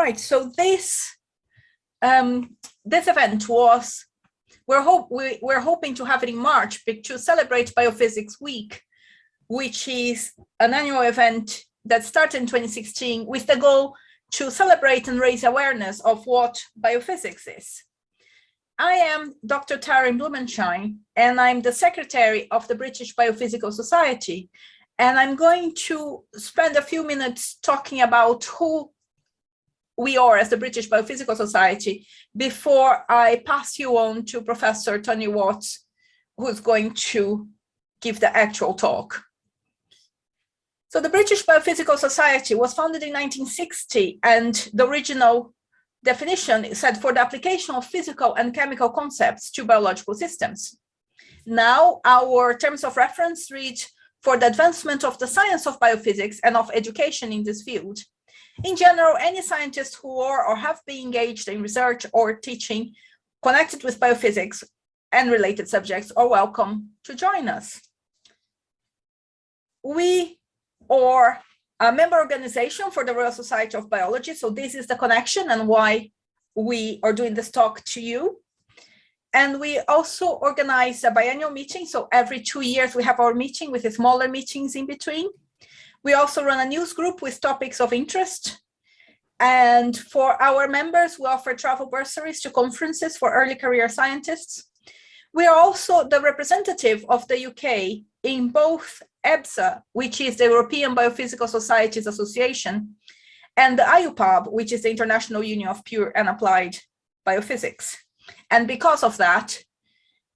Right, so this event was, we're hoping to have it in March to celebrate Biophysics Week, which is an annual event that started in 2016 with the goal to celebrate and raise awareness of what biophysics is. I am Dr. Tharim Blumenschein, and I'm the secretary of the British Biophysical Society. And I'm going to spend a few minutes talking about who we are as the British Biophysical Society before I pass you on to Professor Tony Watts, who's going to give the actual talk. So the British Biophysical Society was founded in 1960, and the original definition said for the application of physical and chemical concepts to biological systems. Now our terms of reference read for the advancement of the science of biophysics and of education in this field. In general, any scientists who are or have been engaged in research or teaching connected with biophysics and related subjects are welcome to join us. We are a member organization for the Royal Society of Biology, so this is the connection and why we are doing this talk to you. And we also organize a biannual meeting, so every 2 years we have our meeting with the smaller meetings in between. We also run a news group with topics of interest. And for our members, we offer travel bursaries to conferences for early career scientists. We are also the representative of the UK in both EBSA, which is the European Biophysical Societies Association, and the IUPAB, which is the International Union of Pure and Applied Biophysics. And because of that,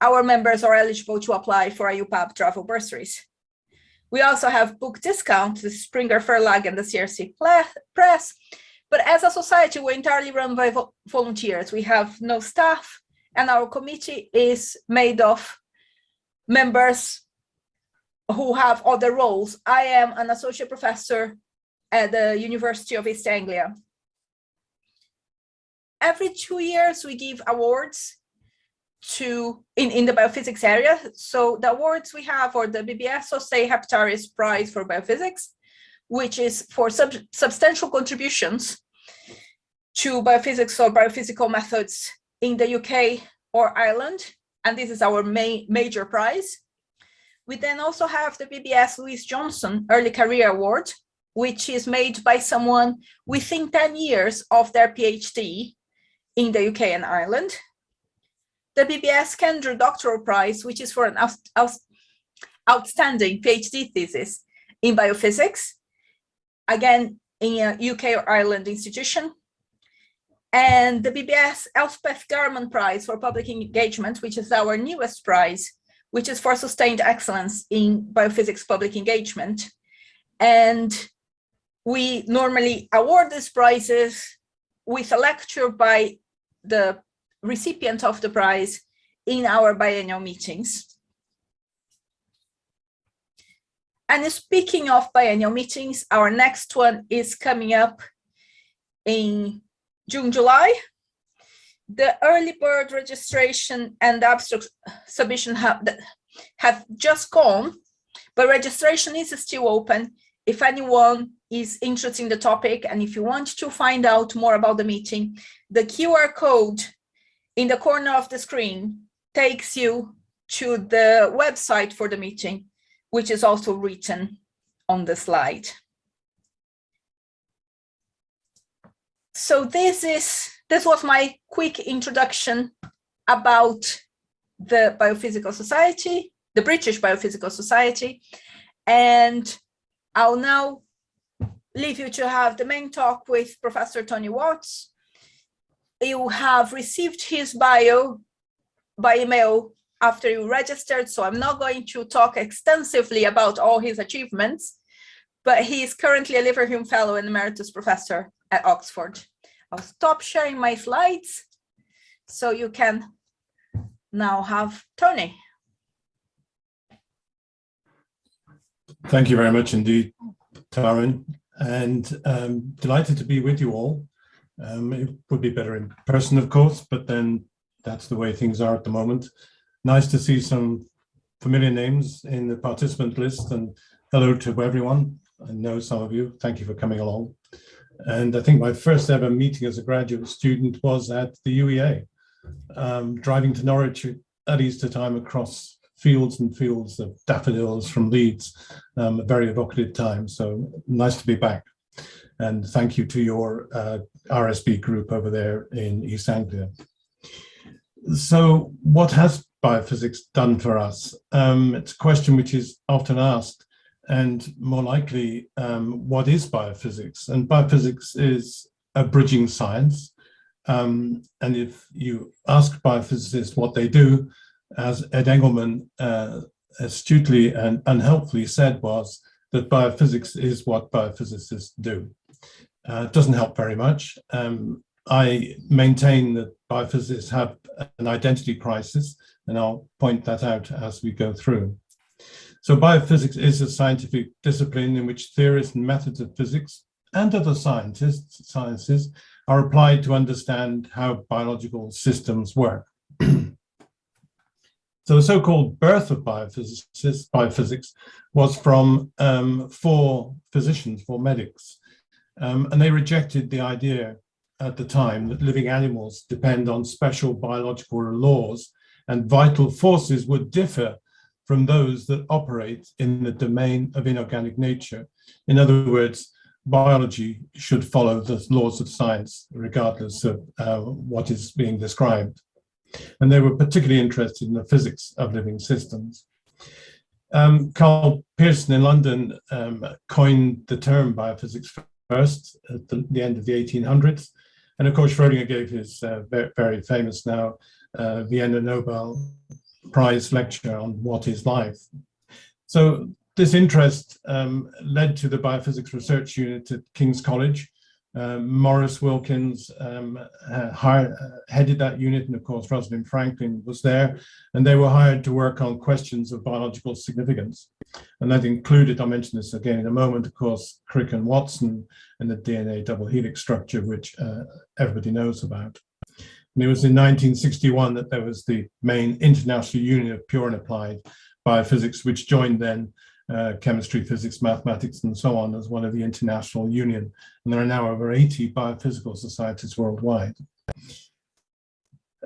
our members are eligible to apply for IUPAB travel bursaries. We also have book discount, the Springer Verlag and the CRC Press, but as a society, we're entirely run by volunteers. We have no staff, and our committee is made of members who have other roles. I am an associate professor at the University of East Anglia. Every 2 years, we give awards in the biophysics area. So the awards we have are the BBS Jose Heptares Prize for Biophysics, which is for substantial contributions to biophysics or biophysical methods in the UK or Ireland. And this is our major prize. We then also have the BBS Louise Johnson Early Career Award, which is made by someone within 10 years of their PhD in the UK and Ireland. The BBS Kendrew Doctoral Prize, which is for an outstanding PhD thesis in biophysics, again, in a UK or Ireland institution. And the BBS Elspeth Garman Prize for Public Engagement, which is our newest prize, which is for sustained excellence in biophysics public engagement. And we normally award these prizes with a lecture by the recipient of the prize in our biennial meetings. And speaking of biennial meetings, our next one is coming up in June, July. The early bird registration and abstract submission have just gone, but registration is still open. If anyone is interested in the topic, and if you want to find out more about the meeting, the QR code in the corner of the screen takes you to the website for the meeting, which is also written on the slide. So this was my quick introduction about the Biophysical Society, the British Biophysical Society, and I'll now leave you to have the main talk with Professor Tony Watts. You have received his bio by email after you registered, so I'm not going to talk extensively about all his achievements, but he is currently a Leverhulme Fellow and Emeritus Professor at Oxford. I'll stop sharing my slides so you can now have Tony. Thank you very much indeed, Tharim, and delighted to be with you all. It would be better in person, of course, but then that's the way things are at the moment. Nice to see some familiar names in the participant list, and hello to everyone. I know some of you. Thank you for coming along. And I think my first ever meeting as a graduate student was at the UEA, driving to Norwich at Easter time across fields and fields of daffodils from Leeds, a very evocative time. So nice to be back. And thank you to your RSB group over there in East Anglia. So what has biophysics done for us? It's a question which is often asked, and more likely, what is biophysics? And biophysics is a bridging science. And if you ask biophysicists what they do, as Ed Engelman astutely and unhelpfully said, was that biophysics is what biophysicists do. It doesn't help very much. I maintain that biophysicists have an identity crisis, and I'll point that out as we go through. So biophysics is a scientific discipline in which theories and methods of physics and other sciences are applied to understand how biological systems work. So the so-called birth of biophysics was from four physicians, four medics, and they rejected the idea at the time that living animals depend on special biological laws and vital forces would differ from those that operate in the domain of inorganic nature. In other words, biology should follow the laws of science, regardless of what is being described. And they were particularly interested in the physics of living systems. Carl Pearson in London coined the term biophysics first at the end of the 1800s. And of course, Schrödinger gave his very famous now Vienna Nobel Prize lecture on what is life. So this interest led to the Biophysics Research Unit at King's College. Maurice Wilkins headed that unit, and of course Rosalind Franklin was there, and they were hired to work on questions of biological significance. And that included, I'll mention this again in a moment, of course, Crick and Watson and the DNA double helix structure, which everybody knows about. And it was in 1961 that there was the main International Union of Pure and Applied Biophysics, which joined then chemistry, physics, mathematics, and so on as one of the international union. And there are now over 80 biophysical societies worldwide.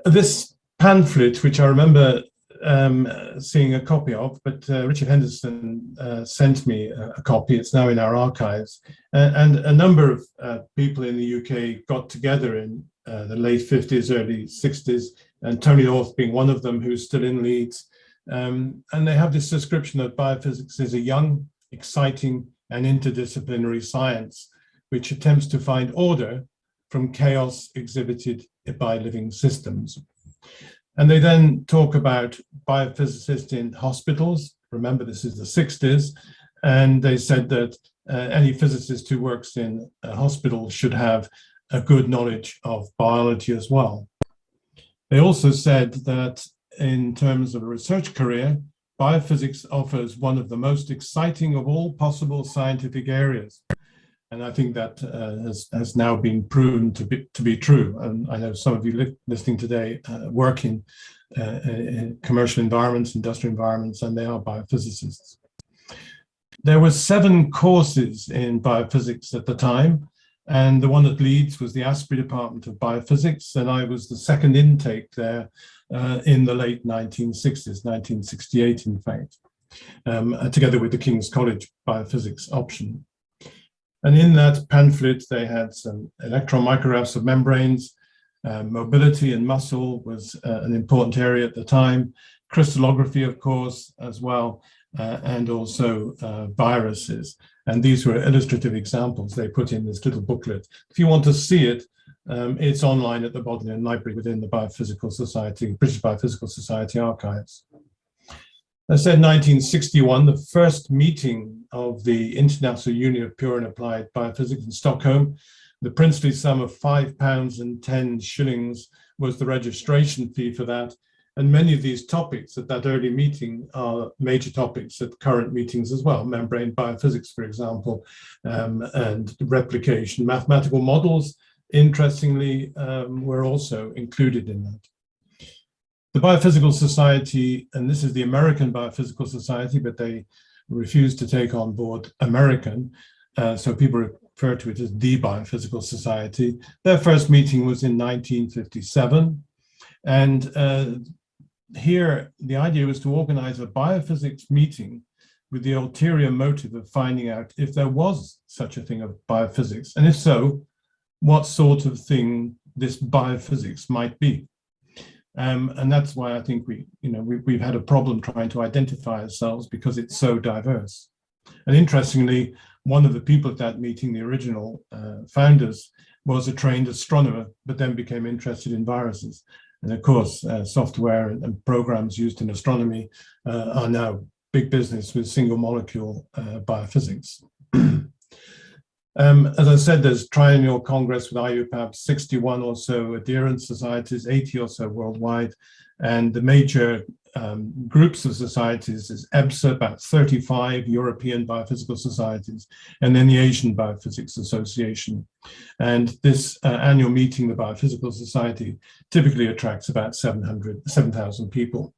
This pamphlet, which I remember seeing a copy of, but Richard Henderson sent me a copy. It's now in our archives. And a number of people in the UK got together in the late 50s, early 60s, and Tony North being one of them, who's still in Leeds. And they have this description that biophysics is a young, exciting, and interdisciplinary science which attempts to find order from chaos exhibited by living systems. And they then talk about biophysicists in hospitals. Remember, this is the 60s. And they said that any physicist who works in a hospital should have a good knowledge of biology as well. They also said that in terms of a research career, biophysics offers one of the most exciting of all possible scientific areas. And I think that has now been proven to be true. And I know some of you listening today work in commercial environments, industrial environments, and they are biophysicists. There were 7 courses in biophysics at the time. And the one at Leeds was the Asprey Department of Biophysics. And I was the second intake there in the late 1960s, 1968, in fact, together with the King's College Biophysics option. And in that pamphlet, they had some electron micrographs of membranes. Mobility and muscle was an important area at the time. Crystallography, of course, as well, and also viruses. And these were illustrative examples they put in this little booklet. If you want to see it, it's online at the Bodleian Library within the Biophysical Society, British Biophysical Society archives. I said 1961, the first meeting of the International Union of Pure and Applied Biophysics in Stockholm. The princely sum of £5.10 was the registration fee for that. And many of these topics at that early meeting are major topics at current meetings as well. Membrane biophysics, for example, and replication. Mathematical models, interestingly, were also included in that. The Biophysical Society, and this is the American Biophysical Society, but they refused to take on board American. So people refer to it as the Biophysical Society. Their first meeting was in 1957. And here, the idea was to organize a biophysics meeting with the ulterior motive of finding out if there was such a thing of biophysics, and if so, what sort of thing this biophysics might be. And that's why I think we've had a problem trying to identify ourselves, because it's so diverse. And interestingly, one of the people at that meeting, the original founders, was a trained astronomer, but then became interested in viruses. And of course, software and programs used in astronomy are now big business with single molecule biophysics. As I said, there's triennial congress with IUPAC, 61 or so adherent societies, 80 or so worldwide. And the major groups of societies is EBSA, about 35 European biophysical societies, and then the Asian Biophysics Association. And this annual meeting, the Biophysical Society, typically attracts about 7,000 people.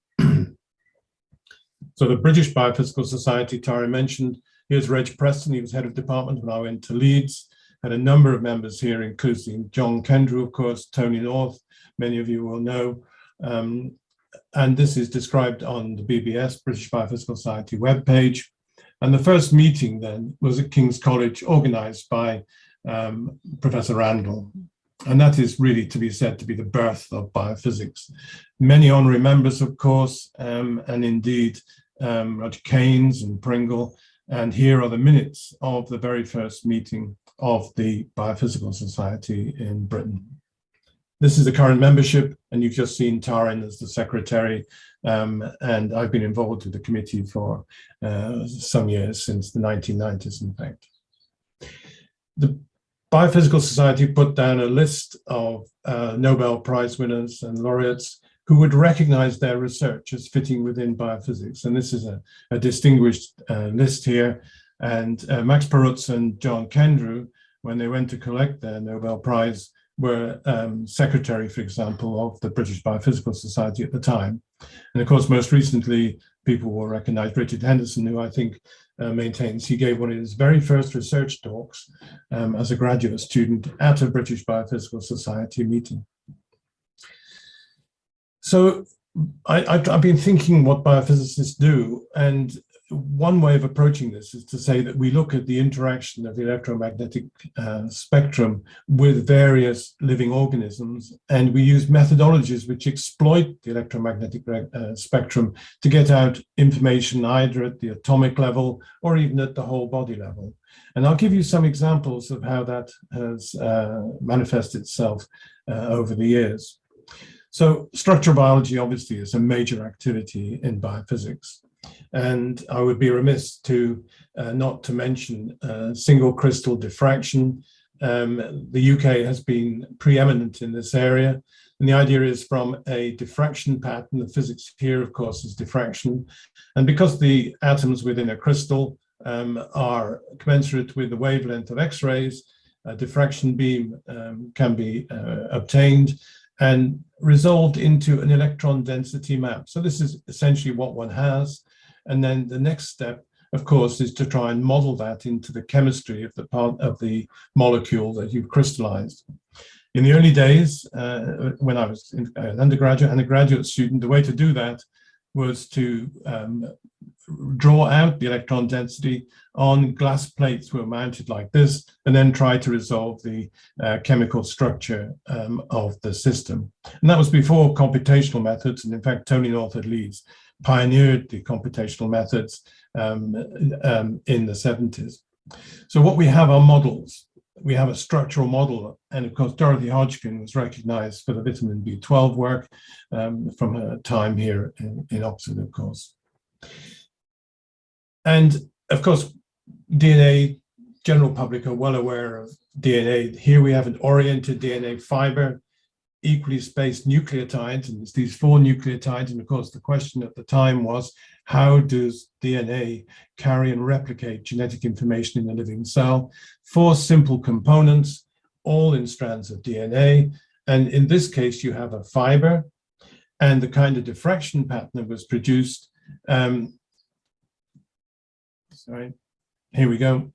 So the British Biophysical Society, Tara mentioned, here's Reg Preston, he was head of department when I went to Leeds, had a number of members here, including John Kendrew, of course, Tony North, many of you will know. And this is described on the BBS, British Biophysical Society webpage. And the first meeting then was at King's College, organized by Professor Randall. And that is really to be said to be the birth of biophysics. Many honorary members, of course, and indeed Roger Keynes and Pringle. And here are the minutes of the very first meeting of the Biophysical Society in Britain. This is the current membership, and you've just seen Tarin as the secretary, and I've been involved with the committee for some years, since the 1990s, in fact. The Biophysical Society put down a list of Nobel Prize winners and laureates who would recognize their research as fitting within biophysics. And this is a distinguished list here. And Max Perutz and John Kendrew, when they went to collect their Nobel Prize, were secretary, for example, of the British Biophysical Society at the time. And of course, most recently, people will recognize Richard Henderson, who I think maintains he gave one of his very first research talks as a graduate student at a British Biophysical Society meeting. So I've been thinking what biophysicists do, and one way of approaching this is to say that we look at the interaction of the electromagnetic spectrum with various living organisms, and we use methodologies which exploit the electromagnetic spectrum to get out information either at the atomic level or even at the whole body level. And I'll give you some examples of how that has manifested itself over the years. So structural biology obviously is a major activity in biophysics. And I would be remiss to not to mention single crystal diffraction. The UK has been preeminent in this area. And the idea is from a diffraction pattern, the physics here, of course, is diffraction. And because the atoms within a crystal are commensurate with the wavelength of X-rays, a diffraction beam can be obtained and resolved into an electron density map. So this is essentially what one has. And then the next step, of course, is to try and model that into the chemistry of the part of the molecule that you've crystallized. In the early days, when I was an undergraduate and a graduate student, the way to do that was to draw out the electron density on glass plates were mounted like this, and then try to resolve the chemical structure of the system. And that was before computational methods. And in fact, Tony North at Leeds pioneered the computational methods in the 70s. So what we have are models. We have a structural model. And of course, Dorothy Hodgkin was recognized for the vitamin B12 work from her time here in Oxford, of course. And of course, DNA, general public are well aware of DNA. Here we have an oriented DNA fiber, equally spaced nucleotides, and it's these 4 nucleotides. And of course, the question at the time was, how does DNA carry and replicate genetic information in the living cell? 4 simple components, all in strands of DNA. And in this case, you have a fiber, and the kind of diffraction pattern that was produced. Sorry, here we go.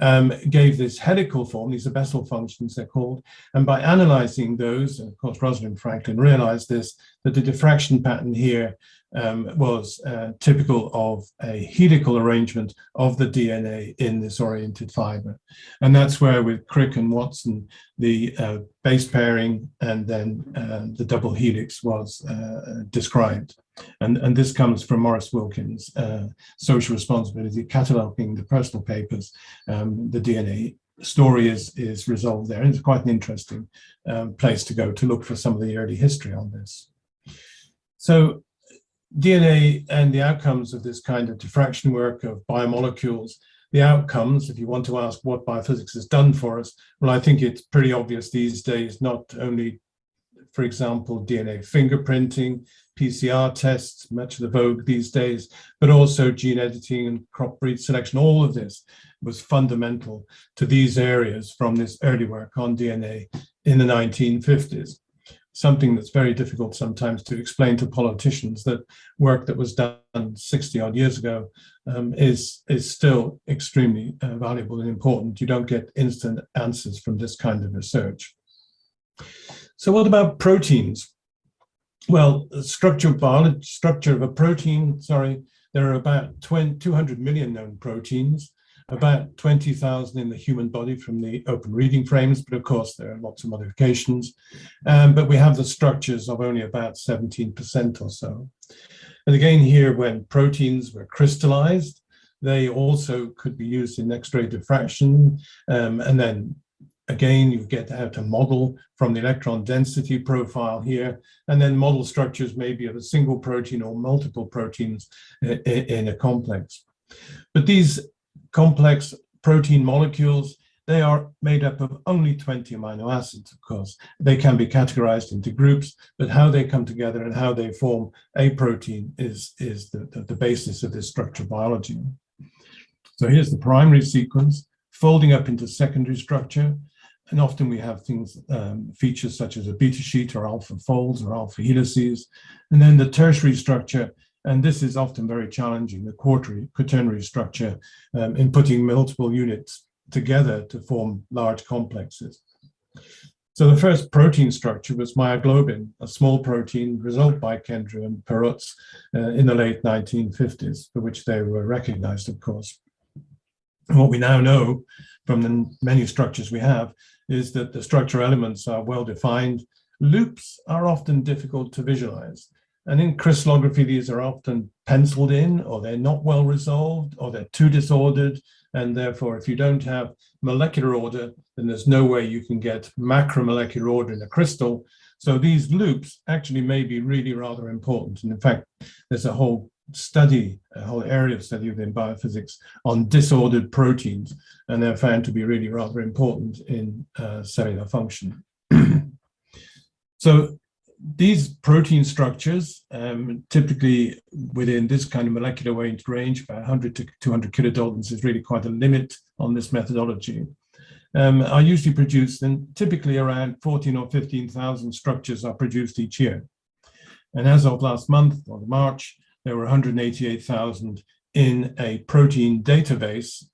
gave this helical form. These are Bessel functions, they're called. And by analyzing those, and of course, Rosalind Franklin realized this, that the diffraction pattern here was typical of a helical arrangement of the DNA in this oriented fiber. And that's where, with Crick and Watson, the base pairing and then the double helix was described. And this comes from Maurice Wilkins' social responsibility, cataloging the personal papers. The DNA story is resolved there. And it's quite an interesting place to go to look for some of the early history on this. So DNA and the outcomes of this kind of diffraction work of biomolecules, the outcomes, if you want to ask what biophysics has done for us, well, I think it's pretty obvious these days, not only, for example, DNA fingerprinting, PCR tests, much of the vogue these days, but also gene editing and crop breed selection. All of this was fundamental to these areas from this early work on DNA in the 1950s. Something that's very difficult sometimes to explain to politicians, that work that was done 60 odd years ago is still extremely valuable and important. You don't get instant answers from this kind of research. So what about proteins? Well, the structure of a protein, there are about 200 million known proteins, about 20,000 in the human body from the open reading frames, but of course there are lots of modifications. But we have the structures of only about 17% or so. And again here, when proteins were crystallized, they also could be used in X-ray diffraction, and then again, you get out a model from the electron density profile here, and then model structures maybe of a single protein or multiple proteins in a complex. But these complex protein molecules, they are made up of only 20 amino acids, of course. They can be categorized into groups, but how they come together and how they form a protein is the basis of this structural biology. So here's the primary sequence, folding up into secondary structure. And often we have things, features such as a beta sheet or alpha folds or alpha helices. And then the tertiary structure, and this is often very challenging, the quaternary structure, in putting multiple units together to form large complexes. So the first protein structure was myoglobin, a small protein resolved by Kendra and Perutz in the late 1950s, for which they were recognized, of course. And what we now know from the many structures we have is that the structural elements are well defined. Loops are often difficult to visualize. And in crystallography, these are often penciled in, or they're not well resolved, or they're too disordered. And therefore, if you don't have molecular order, then there's no way you can get macromolecular order in a crystal. So these loops actually may be really rather important. And in fact, there's a whole study, a whole area of study within biophysics on disordered proteins, and they're found to be really rather important in cellular function. So these protein structures, typically within this kind of molecular weight range, about 100 to 200 kilodaltons is really quite a limit on this methodology, are usually produced, and typically around 14 or 15,000 structures are produced each year. And as of last month, or March, there were 188,000 in a protein database.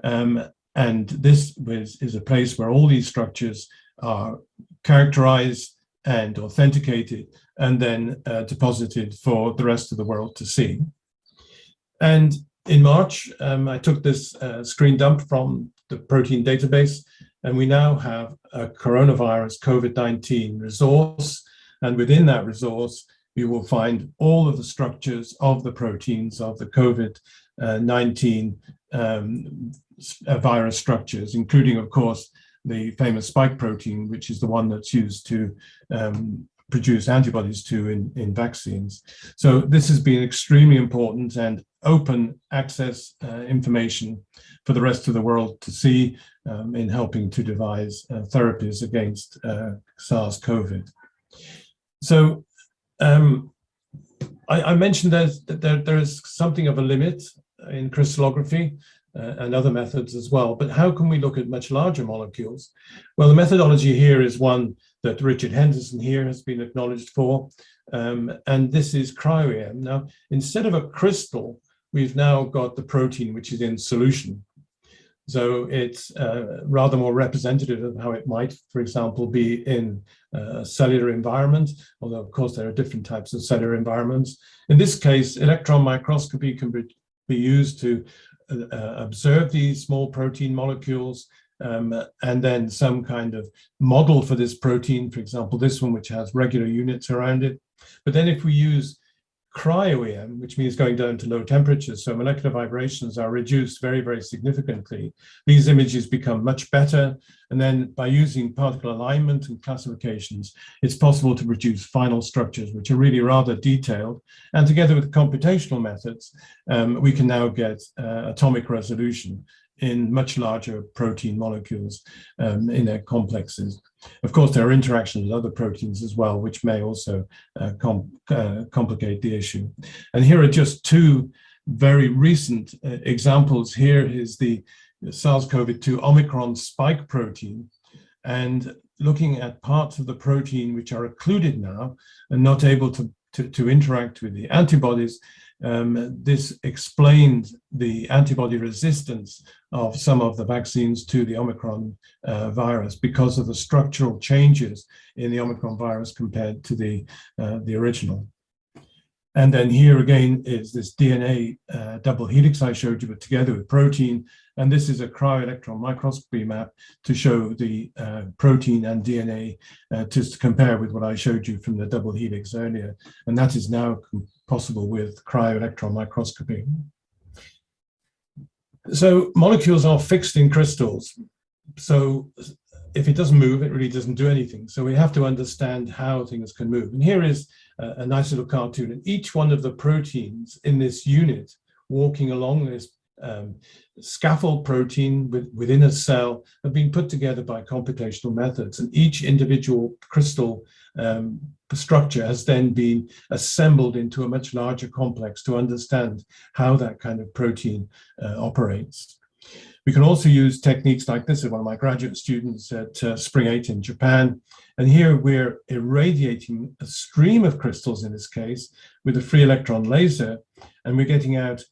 And this is a place where all these structures are characterized and authenticated and then deposited for the rest of the world to see. And in March, I took this screen dump from the protein database, and we now have a coronavirus COVID-19 resource. And within that resource, you will find all of the structures of the proteins of the COVID-19 virus structures, including, of course, the famous spike protein, which is the one that's used to produce antibodies to in vaccines. So this has been extremely important and open access information for the rest of the world to see in helping to devise therapies against SARS-CoV. So I mentioned that there is something of a limit in crystallography and other methods as well, but how can we look at much larger molecules? Well, the methodology here is one that Richard Henderson here has been acknowledged for, and this is cryo-EM. Now, instead of a crystal, we've now got the protein which is in solution. So it's rather more representative of how it might, for example, be in a cellular environment, although of course there are different types of cellular environments. In this case, electron microscopy can be used to observe these small protein molecules, and then some kind of model for this protein, for example, this one, which has regular units around it. But then if we use cryo-EM, which means going down to low temperatures, so molecular vibrations are reduced very, very significantly, these images become much better. And then by using particle alignment and classifications, it's possible to produce final structures, which are really rather detailed. And together with computational methods, we can now get atomic resolution in much larger protein molecules in their complexes. Of course, there are interactions with other proteins as well, which may also complicate the issue. And here are just two very recent examples. Here is the SARS-CoV-2 Omicron spike protein, and looking at parts of the protein which are occluded now and not able to interact with the antibodies. This explained the antibody resistance of some of the vaccines to the Omicron virus because of the structural changes in the Omicron virus compared to the original. And then here again is this DNA double helix I showed you, but together with protein. And this is a cryo-electron microscopy map to show the protein and DNA to compare with what I showed you from the double helix earlier. And that is now possible with cryo-electron microscopy. So molecules are fixed in crystals. So if it doesn't move, it really doesn't do anything. So we have to understand how things can move. And here is a nice little cartoon. And each one of the proteins in this unit walking along this scaffold protein within a cell have been put together by computational methods. And each individual crystal structure has then been assembled into a much larger complex to understand how that kind of protein operates. We can also use techniques like this of one of my graduate students at Spring 8 in Japan. And here we're irradiating a stream of crystals in this case with a free electron laser, and we're getting out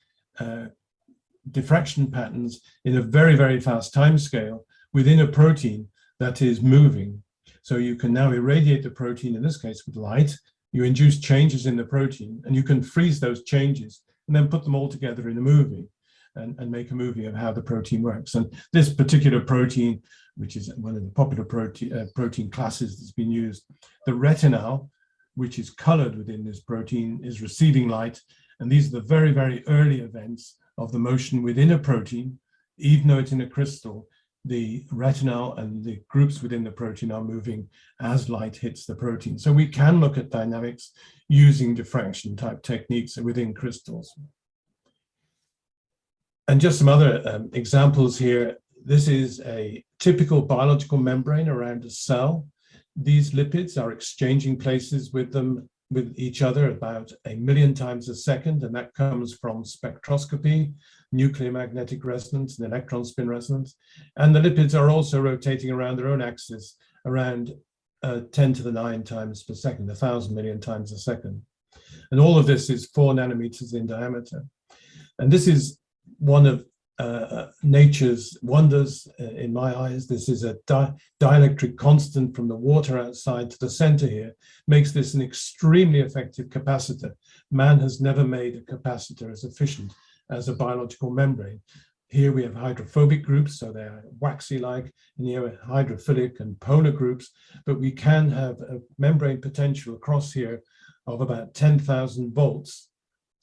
diffraction patterns in a very, very fast time scale within a protein that is moving. So you can now irradiate the protein, in this case with light, you induce changes in the protein, and you can freeze those changes and then put them all together in a movie and make a movie of how the protein works. And this particular protein, which is one of the popular protein classes that's been used, the retinal, which is colored within this protein, is receiving light. And these are the very, very early events of the motion within a protein. Even though it's in a crystal, the retinal and the groups within the protein are moving as light hits the protein. So we can look at dynamics using diffraction type techniques within crystals. And just some other examples here. This is a typical biological membrane around a cell. These lipids are exchanging places with each other about 1 million times a second, and that comes from spectroscopy, nuclear magnetic resonance, and electron spin resonance. And the lipids are also rotating around their own axis around 10 to the 9 times per second, 1,000 million times a second. And all of this is 4 nanometers in diameter. And this is one of nature's wonders in my eyes. This is a dielectric constant from the water outside to the center here, makes this an extremely effective capacitor. Man has never made a capacitor as efficient as a biological membrane. Here we have hydrophobic groups, so they're waxy-like, and here are hydrophilic and polar groups, but we can have a membrane potential across here of about 10,000 volts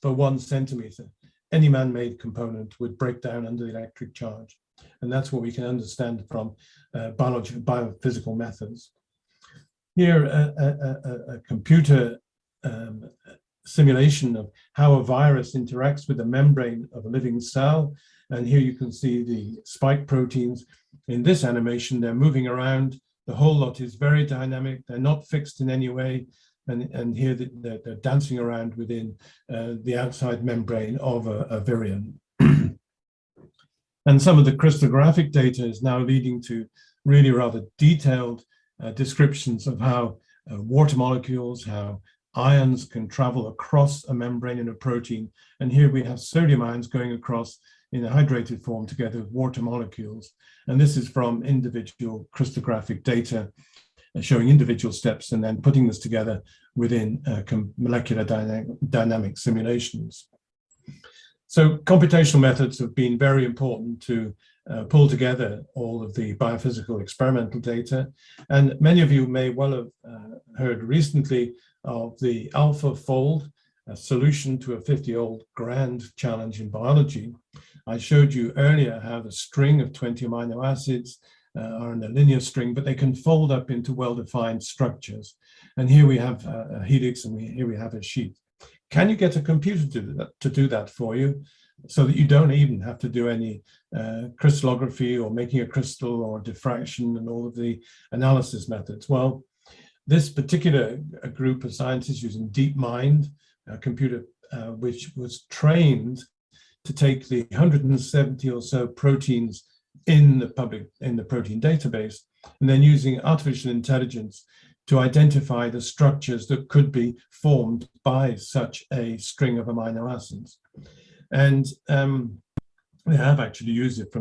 for 1 centimeter. Any man-made component would break down under the electric charge. And that's what we can understand from biophysical methods. Here, a computer simulation of how a virus interacts with the membrane of a living cell. And here you can see the spike proteins. In this animation, they're moving around. The whole lot is very dynamic. They're not fixed in any way. And here they're dancing around within the outside membrane of a virion. And some of the crystallographic data is now leading to really rather detailed descriptions of how water molecules, how ions can travel across a membrane in a protein. And here we have sodium ions going across in a hydrated form together with water molecules. And this is from individual crystallographic data showing individual steps and then putting this together within molecular dynamic simulations. So computational methods have been very important to pull together all of the biophysical experimental data. And many of you may well have heard recently of the AlphaFold, a solution to a 50-year-old grand challenge in biology. I showed you earlier how the string of 20 amino acids are in a linear string, but they can fold up into well-defined structures. And here we have a helix, and here we have a sheet. Can you get a computer to do that for you, so that you don't even have to do any crystallography or making a crystal or diffraction and all of the analysis methods? Well, this particular group of scientists using DeepMind, a computer which was trained to take the 170 or so proteins in the protein database, and then using artificial intelligence to identify the structures that could be formed by such a string of amino acids. And they have actually used it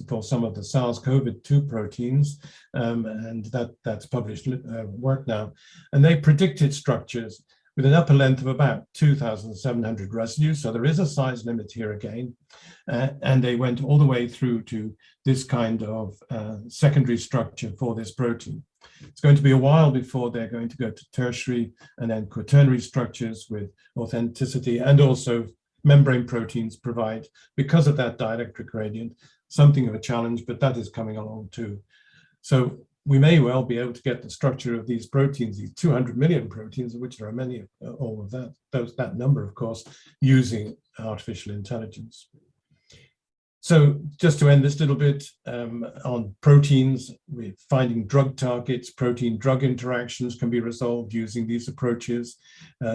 for some of the SARS-CoV-2 proteins, and that's published work now. And they predicted structures with an upper length of about 2,700 residues. So there is a size limit here again. And they went all the way through to this kind of secondary structure for this protein. It's going to be a while before they're going to go to tertiary and then quaternary structures with authenticity, and also membrane proteins provide, because of that dielectric gradient, something of a challenge, but that is coming along too. So we may well be able to get the structure of these proteins, these 200 million proteins, of which there are many, all of that number, of course, using artificial intelligence. So just to end this little bit on proteins, we're finding drug targets, protein-drug interactions can be resolved using these approaches.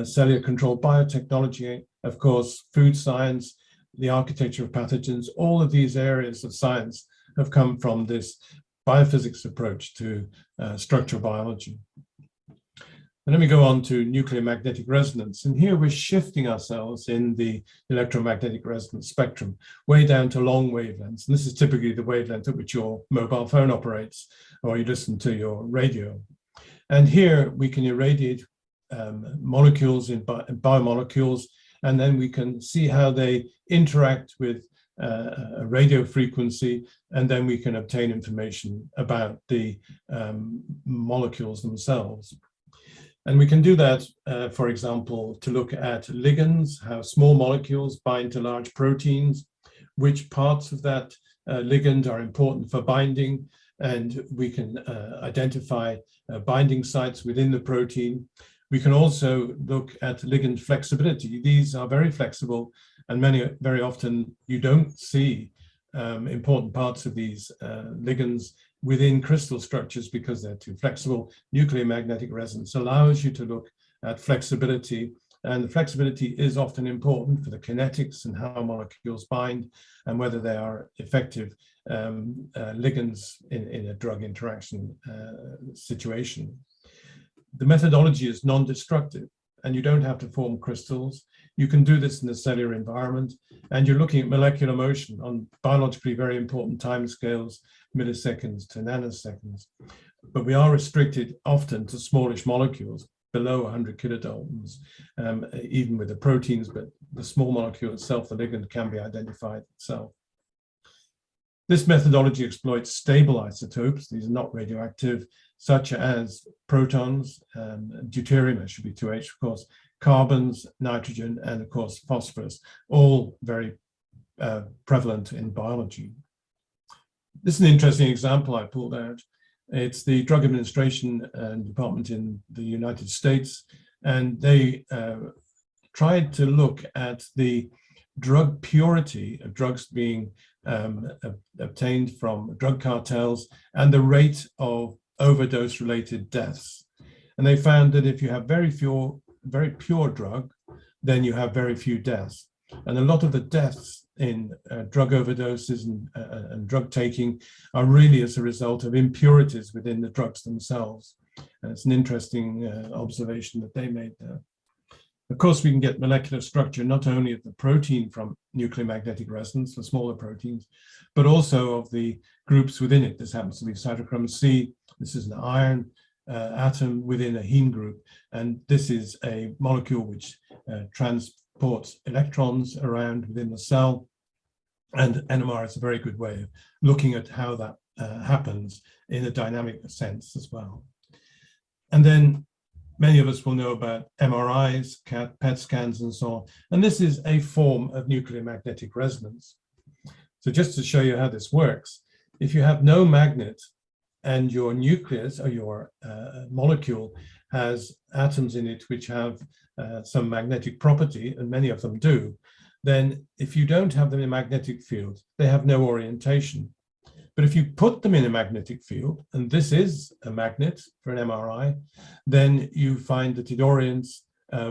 Cellular control biotechnology, of course, food science, the architecture of pathogens, all of these areas of science have come from this biophysics approach to structural biology. And let me go on to nuclear magnetic resonance. And here we're shifting ourselves in the electromagnetic resonance spectrum way down to long wavelengths. And this is typically the wavelength at which your mobile phone operates, or you listen to your radio. And here we can irradiate molecules in biomolecules, and then we can see how they interact with a radio frequency, and then we can obtain information about the molecules themselves. And we can do that, for example, to look at ligands, how small molecules bind to large proteins, which parts of that ligand are important for binding, and we can identify binding sites within the protein. We can also look at ligand flexibility. These are very flexible, and very often you don't see important parts of these ligands within crystal structures because they're too flexible. Nuclear magnetic resonance allows you to look at flexibility, and the flexibility is often important for the kinetics and how molecules bind and whether they are effective ligands in a drug interaction situation. The methodology is non-destructive, and you don't have to form crystals. You can do this in the cellular environment, and you're looking at molecular motion on biologically very important timescales, milliseconds to nanoseconds. But we are restricted often to smallish molecules below 100 kilodaltons, even with the proteins, but the small molecule itself, the ligand, can be identified itself. This methodology exploits stable isotopes. These are not radioactive, such as protons, deuterium, that should be 2H, of course, carbons, nitrogen, and of course, phosphorus, all very prevalent in biology. This is an interesting example I pulled out. It's the Drug Administration Department in the United States, and they tried to look at the drug purity of drugs being obtained from drug cartels and the rate of overdose-related deaths. And they found that if you have very pure drug, then you have very few deaths. And a lot of the deaths in drug overdoses and drug taking are really as a result of impurities within the drugs themselves. And it's an interesting observation that they made there. Of course, we can get molecular structure not only of the protein from nuclear magnetic resonance, the smaller proteins, but also of the groups within it. This happens to be cytochrome C. This is an iron atom within a heme group. And this is a molecule which transports electrons around within the cell. And NMR is a very good way of looking at how that happens in a dynamic sense as well. And then many of us will know about MRIs, PET scans, and so on. And this is a form of nuclear magnetic resonance. So just to show you how this works, if you have no magnet and your nucleus or your molecule has atoms in it which have some magnetic property, and many of them do, then if you don't have them in a magnetic field, they have no orientation. But if you put them in a magnetic field, and this is a magnet for an MRI, then you find that it orients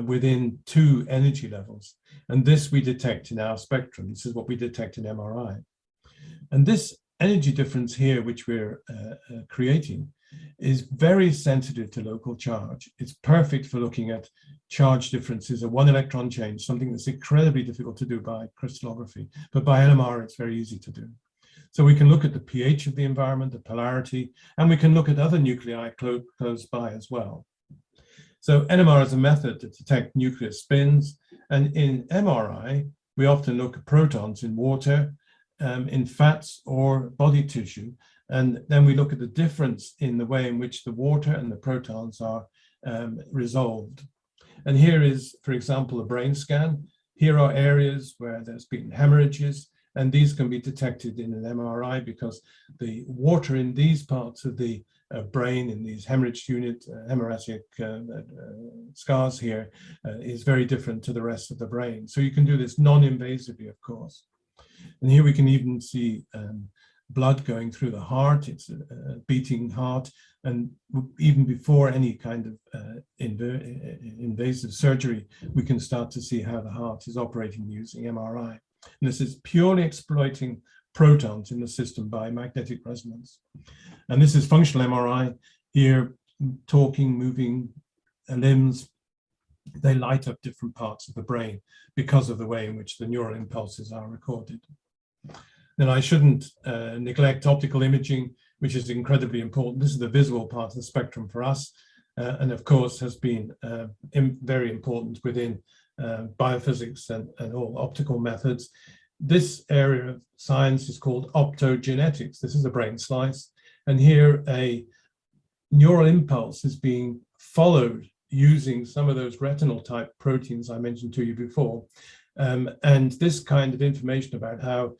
within 2 energy levels. And this we detect in our spectrum. This is what we detect in MRI. And this energy difference here, which we're creating, is very sensitive to local charge. It's perfect for looking at charge differences, a 1 electron change, something that's incredibly difficult to do by crystallography. But by NMR, it's very easy to do. So we can look at the pH of the environment, the polarity, and we can look at other nuclei close by as well. So NMR is a method to detect nuclear spins. And in MRI, we often look at protons in water, in fats or body tissue. And then we look at the difference in the way in which the water and the protons are resolved. And here is, for example, a brain scan. Here are areas where there's been hemorrhages, and these can be detected in an MRI because the water in these parts of the brain, in these hemorrhage unit, hemorrhagic scars here, is very different to the rest of the brain. So you can do this non-invasively, of course. And here we can even see blood going through the heart. It's a beating heart. And even before any kind of invasive surgery, we can start to see how the heart is operating using MRI. And this is purely exploiting protons in the system by magnetic resonance. And this is functional MRI. Here, talking, moving limbs, they light up different parts of the brain because of the way in which the neural impulses are recorded. Then I shouldn't neglect optical imaging, which is incredibly important. This is the visual part of the spectrum for us, and of course has been very important within biophysics and all optical methods. This area of science is called optogenetics. This is a brain slice, and here a neural impulse is being followed using some of those retinal type proteins I mentioned to you before. And this kind of information about how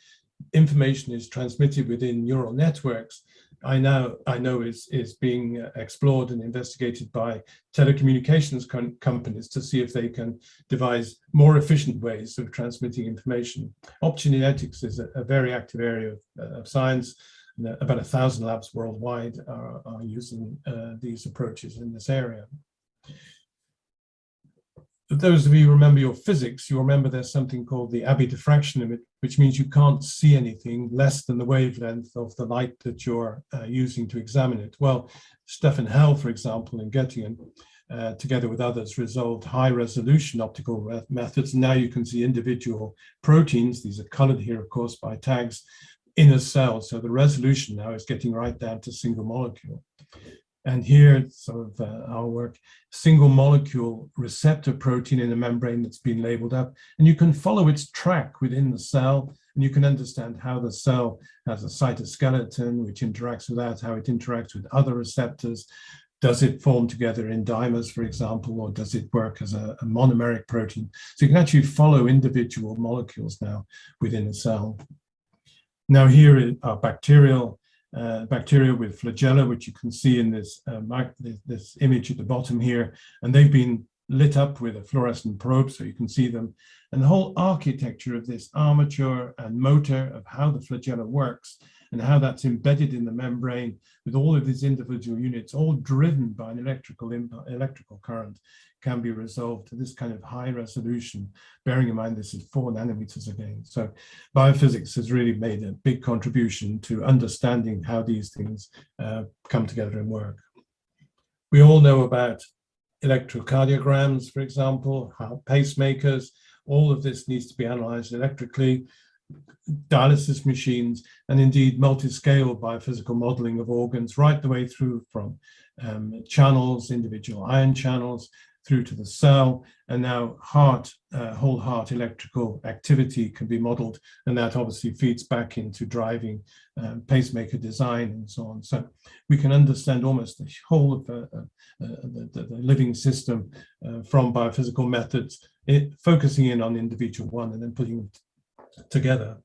information is transmitted within neural networks, I know is being explored and investigated by telecommunications companies to see if they can devise more efficient ways of transmitting information. Optogenetics is a very active area of science. About 1,000 labs worldwide are using these approaches in this area. For those of you who remember your physics, you'll remember there's something called the Abbe diffraction limit, which means you can't see anything less than the wavelength of the light that you're using to examine it. Well, Stefan Hell, for example, in Göttingen, together with others, resolved high-resolution optical methods. Now you can see individual proteins. These are colored here, of course, by tags in a cell. So the resolution now is getting right down to single molecule. And here, sort of our work, single molecule receptor protein in a membrane that's been labeled up. And you can follow its track within the cell, and you can understand how the cell has a cytoskeleton, which interacts with that, how it interacts with other receptors. Does it form together in dimers, for example, or does it work as a monomeric protein? So you can actually follow individual molecules now within a cell. Now here are bacteria with flagella, which you can see in this image at the bottom here, and they've been lit up with a fluorescent probe, so you can see them. And the whole architecture of this armature and motor of how the flagella works and how that's embedded in the membrane with all of these individual units, all driven by an electrical current, can be resolved to this kind of high resolution, bearing in mind this is 4 nanometers again. So biophysics has really made a big contribution to understanding how these things come together and work. We all know about electrocardiograms, for example, how pacemakers, all of this needs to be analyzed electrically, dialysis machines, and indeed multi-scale biophysical modeling of organs right the way through from channels, individual ion channels, through to the cell, and now whole heart electrical activity can be modeled, and that obviously feeds back into driving pacemaker design and so on. So we can understand almost the whole of the living system from biophysical methods, focusing in on individual one and then putting them together.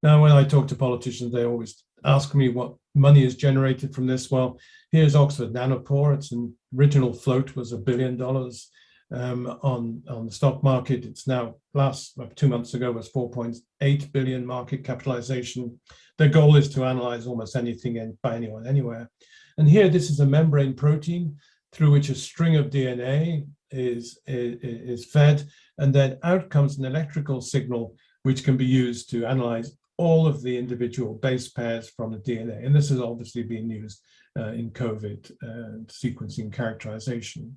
Now, when I talk to politicians, they always ask me what money is generated from this. Well, here's Oxford Nanopore. Its original float was $1 billion on the stock market. It's now, 2 months ago, was 4.8 billion market capitalization. Their goal is to analyze almost anything by anyone, anywhere. And here, this is a membrane protein through which a string of DNA is fed, and then out comes an electrical signal which can be used to analyze all of the individual base pairs from the DNA. And this has obviously been used in COVID sequencing characterization.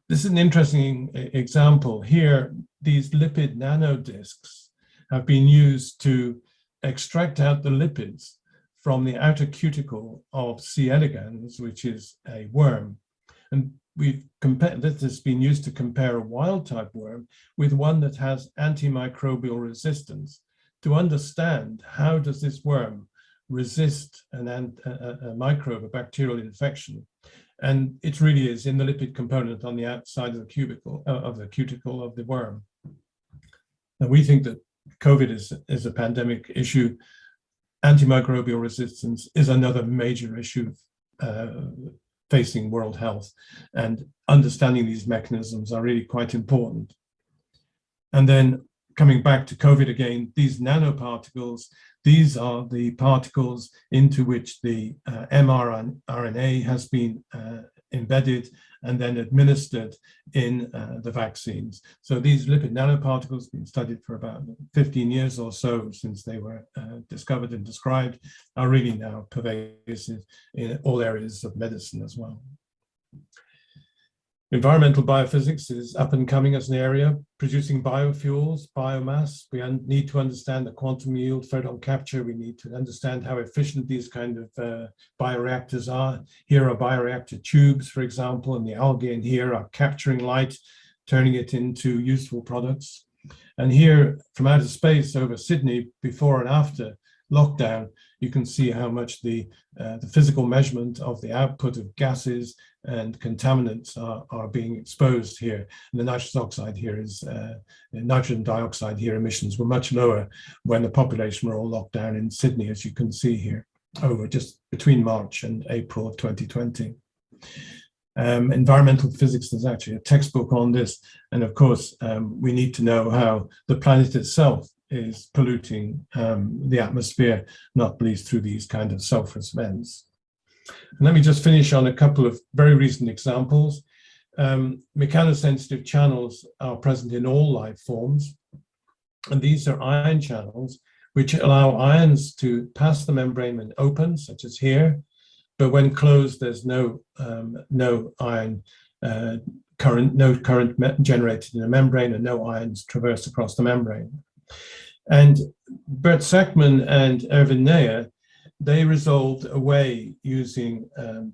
This is an interesting example. Here, these lipid nanodiscs have been used to extract out the lipids from the outer cuticle of C. elegans, which is a worm. And this has been used to compare a wild type worm with one that has antimicrobial resistance, to understand how does this worm resist a microbe, a bacterial infection. And it really is in the lipid component on the outside of the cuticle of the worm. And we think that COVID is a pandemic issue. Antimicrobial resistance is another major issue facing world health, and understanding these mechanisms are really quite important. And then coming back to COVID again, these nanoparticles, these are the particles into which the mRNA has been embedded and then administered in the vaccines. So these lipid nanoparticles have been studied for about 15 years or so since they were discovered and described, are really now pervasive in all areas of medicine as well. Environmental biophysics is up and coming as an area, producing biofuels, biomass. We need to understand the quantum yield, photon capture. We need to understand how efficient these kind of bioreactors are. Here are bioreactor tubes, for example, and the algae in here are capturing light, turning it into useful products. And here, from outer space over Sydney, before and after lockdown, you can see how much the physical measurement of the output of gases and contaminants are being exposed here. And the nitrous oxide here is, nitrogen dioxide here emissions were much lower when the population were all locked down in Sydney, as you can see here, over just between March and April of 2020. Environmental physics, there's actually a textbook on this. And of course, we need to know how the planet itself is polluting the atmosphere, not least through these kind of sulfurous vents. And let me just finish on a couple of very recent examples. Mechanosensitive channels are present in all life forms, and these are ion channels which allow ions to pass the membrane when open, such as here, but when closed, there's no ion current, no current generated in the membrane, and no ions traverse across the membrane. And Bert Sackman and Erwin Neher, they resolved a way using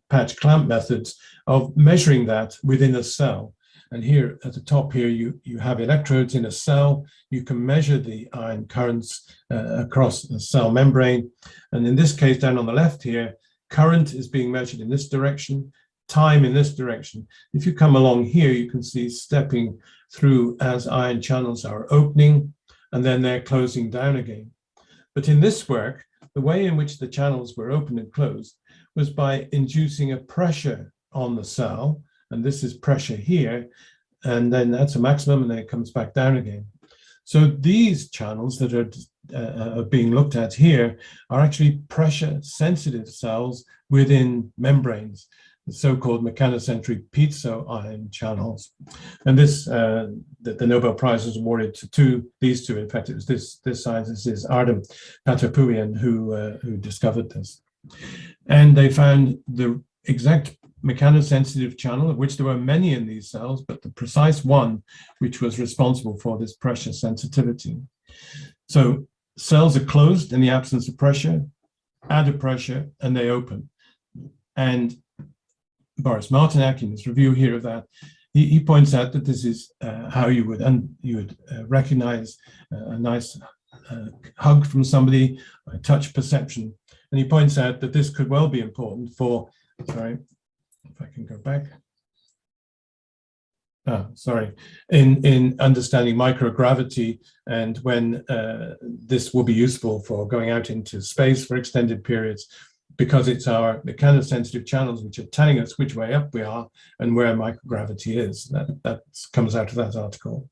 patch clamp methods of measuring that within a cell. And here at the top here, you have electrodes in a cell. You can measure the ion currents across the cell membrane. And in this case, down on the left here, current is being measured in this direction, time in this direction. If you come along here, you can see stepping through as ion channels are opening, and then they're closing down again. But in this work, the way in which the channels were opened and closed was by inducing a pressure on the cell, and this is pressure here, and then that's a maximum, and then it comes back down again. So these channels that are being looked at here are actually pressure-sensitive cells within membranes, the so-called mechanosensory piezo ion channels. And this, the Nobel Prize was awarded to these two. In fact, it was this scientist is Ardem Patapourian who discovered this. And they found the exact mechanosensitive channel, of which there were many in these cells, but the precise one which was responsible for this pressure sensitivity. So cells are closed in the absence of pressure, add a pressure, and they open. And Boris Martinac, in his review here of that, he points out that this is how you would recognize a nice hug from somebody, a touch perception. And he points out that this could well be important for, sorry, if I can go back. In understanding microgravity, and when this will be useful for going out into space for extended periods, because it's our mechanosensitive channels which are telling us which way up we are and where microgravity is. That comes out of that article.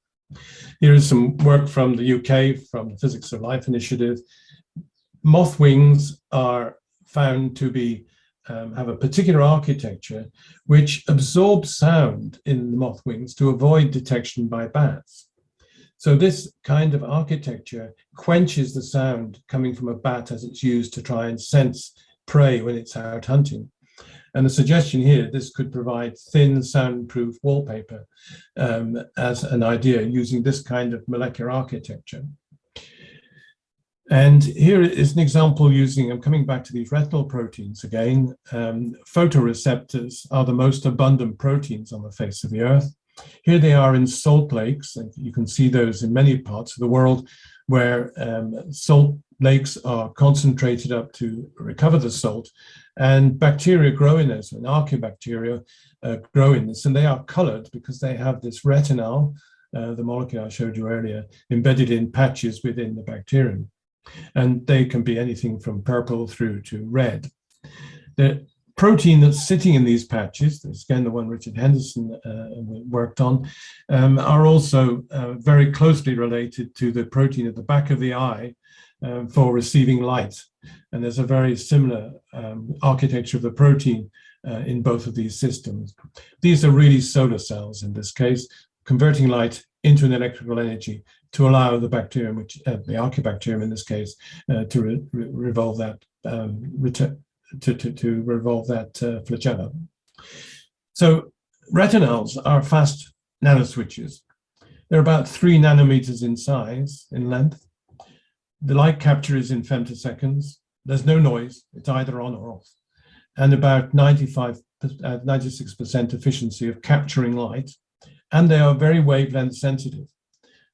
Here is some work from the UK, from the Physics of Life Initiative. Moth wings are found to be have a particular architecture which absorbs sound in the moth wings to avoid detection by bats. So this kind of architecture quenches the sound coming from a bat as it's used to try and sense prey when it's out hunting. And the suggestion here, this could provide thin soundproof wallpaper as an idea using this kind of molecular architecture. And here is an example using, I'm coming back to these retinal proteins again. Photoreceptors are the most abundant proteins on the face of the Earth. Here they are in salt lakes, and you can see those in many parts of the world where salt lakes are concentrated up to recover the salt, and bacteria grow in this, and archaebacteria grow in this, and they are colored because they have this retinal, the molecule I showed you earlier, embedded in patches within the bacterium. And they can be anything from purple through to red. The protein that's sitting in these patches, that's again the one Richard Henderson worked on, are also very closely related to the protein at the back of the eye for receiving light. And there's a very similar architecture of the protein in both of these systems. These are really solar cells in this case, converting light into an electrical energy to allow the bacterium, which the archaebacterium in this case, to revolve that revolve that flagella. So retinals are fast nanoswitches. They're about 3 nanometers in size, in length. The light capture is in femtoseconds. There's no noise. It's either on or off. And about 96% efficiency of capturing light. And they are very wavelength sensitive.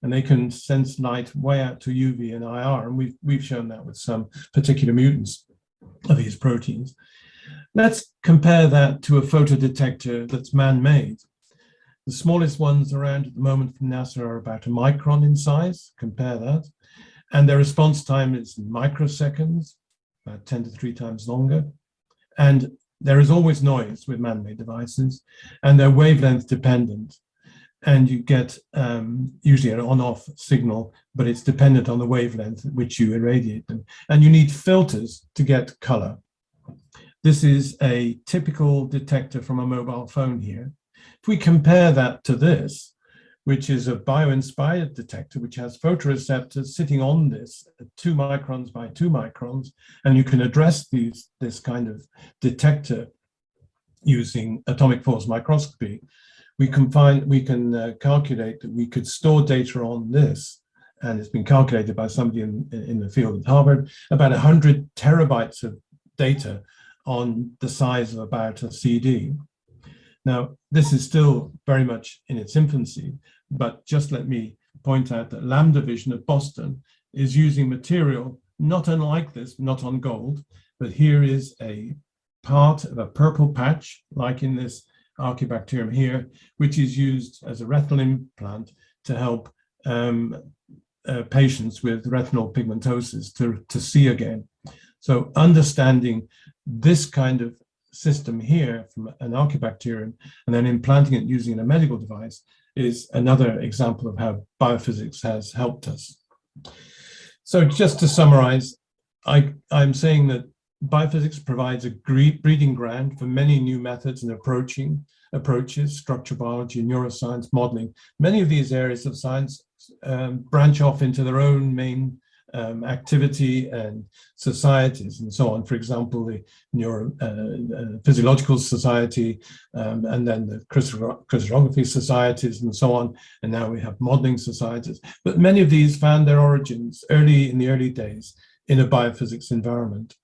And they can sense light way out to UV and IR. And we've shown that with some particular mutants of these proteins. Let's compare that to a photodetector that's man-made. The smallest ones around at the moment from NASA are about a micron in size. Compare that. And their response time is microseconds, about 10 to 3 times longer. And there is always noise with man-made devices, and they're wavelength dependent. And you get usually an on-off signal, but it's dependent on the wavelength at which you irradiate them. And you need filters to get color. This is a typical detector from a mobile phone here. If we compare that to this, which is a bio-inspired detector, which has photoreceptors sitting on this at 2 microns by 2 microns, and you can address this kind of detector using atomic force microscopy, we can calculate that we could store data on this, and it's been calculated by somebody in the field at Harvard, about 100 terabytes of data on the size of about a CD. Now, this is still very much in its infancy, but just let me point out that Lambda Vision at Boston is using material not unlike this, not on gold, but here is a part of a purple patch, like in this archaebacterium here, which is used as a retinal implant to help patients with retinal pigmentosis to see again. So understanding this kind of system here from an archaebacterium and then implanting it using a medical device is another example of how biophysics has helped us. So just to summarize, I'm saying that biophysics provides a breeding ground for many new methods and approaches, structural biology, neuroscience, modeling. Many of these areas of science branch off into their own main activity and societies and so on. For example, the Neurophysiological Society, and then the crystallography societies and so on. And now we have modeling societies. But many of these found their origins in the early days in a biophysics environment.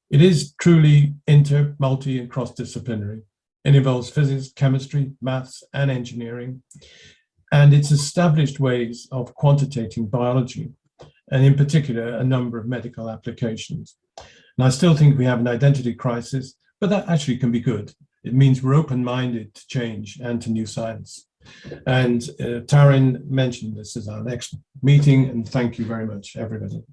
It is truly inter, multi, and cross-disciplinary. It involves physics, chemistry, maths, and engineering. And it's established ways of quantitating biology, and in particular, a number of medical applications. And I still think we have an identity crisis, but that actually can be good. It means we're open-minded to change and to new science. And Tharim mentioned this is our next meeting, and thank you very much, everybody.